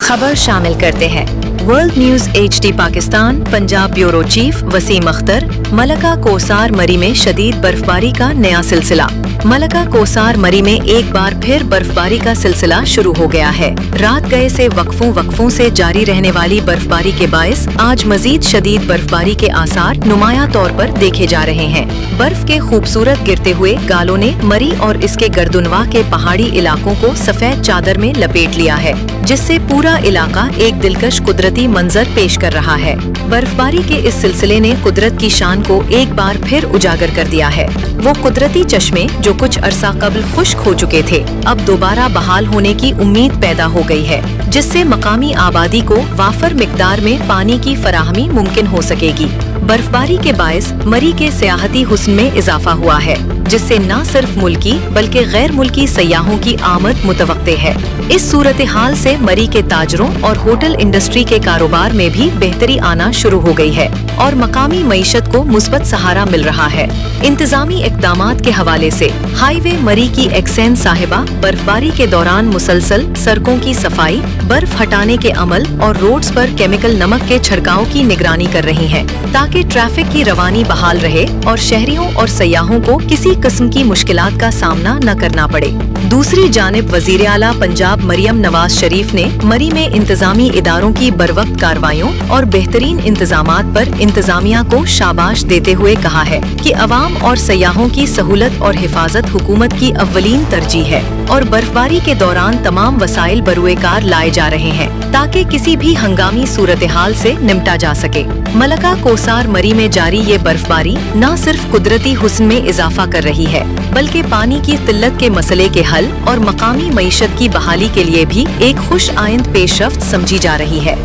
खबर शामिल करते हैं। World news HD Pakistan Punjab bureau chief Waseem Akhtar. Malika Kausar मरी में शदीद बर्फबारी का नया सिलसिला। मलका कोसार मरी में एक बार फिर बर्फबारी का सिलसिला शुरू हो गया है। रात गए से वक्फों से जारी रहने वाली बर्फबारी के बायस आज मजीद शदीद बर्फबारी के आसार नुमायां तौर पर देखे जा रहे हैं। बर्फ के खूबसूरत गिरते हुए गालों ने मरी और इसके गर्दुनवा के पहाड़ी इलाकों को सफेद चादर में लपेट लिया है, जिससे पूरा इलाका एक दिलकश कुदरती मंजर पेश कर रहा है। बर्फबारी के इस सिलसिले ने कुदरत की शान को एक बार फिर उजागर कर दिया है। वो कुदरती चश्मे जो कुछ अरसा कबल खुश्क हो चुके थे, अब दोबारा बहाल होने की उम्मीद पैदा हो गई है, जिससे मकामी आबादी को वाफर मिकदार में पानी की फराहमी मुमकिन हो सकेगी। बर्फबारी के बायस मरी के सियाहती हुस्न में इजाफा हुआ है, जिससे न सिर्फ मुल्की बल्कि गैर मुल्की सयाहों की आमद मुतवक्के है। इस सूरत हाल से मरी के ताजरों और होटल इंडस्ट्री के कारोबार में भी बेहतरी आना शुरू हो गई है और मकामी मईशत को मुस्बत सहारा मिल रहा है। इंतजामी इक़दामात के हवाले से हाईवे मरी की एक्सेन साहिबा बर्फबारी के दौरान मुसलसल सड़कों की सफाई, बर्फ हटाने के अमल और रोड्स पर केमिकल नमक के छिड़काव की निगरानी कर रही हैं, ताकि ट्रैफिक की रवानी बहाल रहे और शहरियों और सयाहों को किसी किस्म की मुश्किलात का सामना न करना पड़े। दूसरी जानिब वजीर आला पंजाब मरियम नवाज शरीफ ने मरी में इंतजामी इदारों की बरवक्त कार्रवाइयों और बेहतरीन इंतजामात पर इंतजामिया को शाबाश देते हुए कहा है कि अवाम और सयाहों की सहूलत और हिफाजत हुकूमत की अव्वलीन तरजीह है और बर्फबारी के दौरान तमाम वसाइल बरुए कार लाए जा रहे हैं, ताकि किसी भी हंगामी सूरत हाल से निपटा जा सके। मलका कोसार मरी में जारी ये बर्फबारी न सिर्फ कुदरती हुस्न में इजाफा कर रही है, बल्कि पानी की किल्लत के मसले के हल और मकामी मईशत की बहाली के लिए भी एक खुश आइंद पेशरफ्त समझी जा रही है।